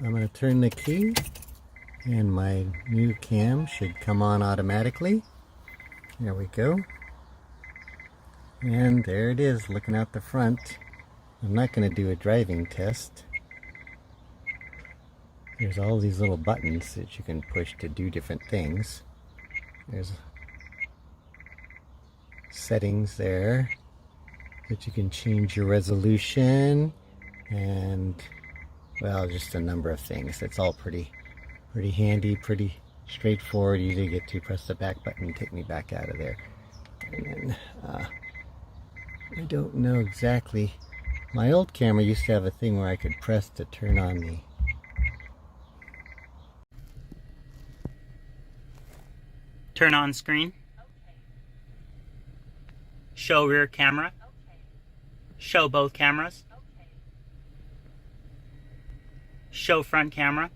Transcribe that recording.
I'm going to turn the key and my new cam should come on automatically. There we go. And there it is, looking out the front. I'm not going to do a driving test. There's all these little buttons that you can push to do different things. There's settings there that you can change your resolution and, well, just a number of things. It's all pretty handy, pretty straightforward, easy to get to. Press the back button, take me back out of there. And then I don't know exactly. My old camera used to have a thing where I could press to turn on the turn on screen. Okay. Show rear camera. Okay. Show both cameras. Okay. Show front camera.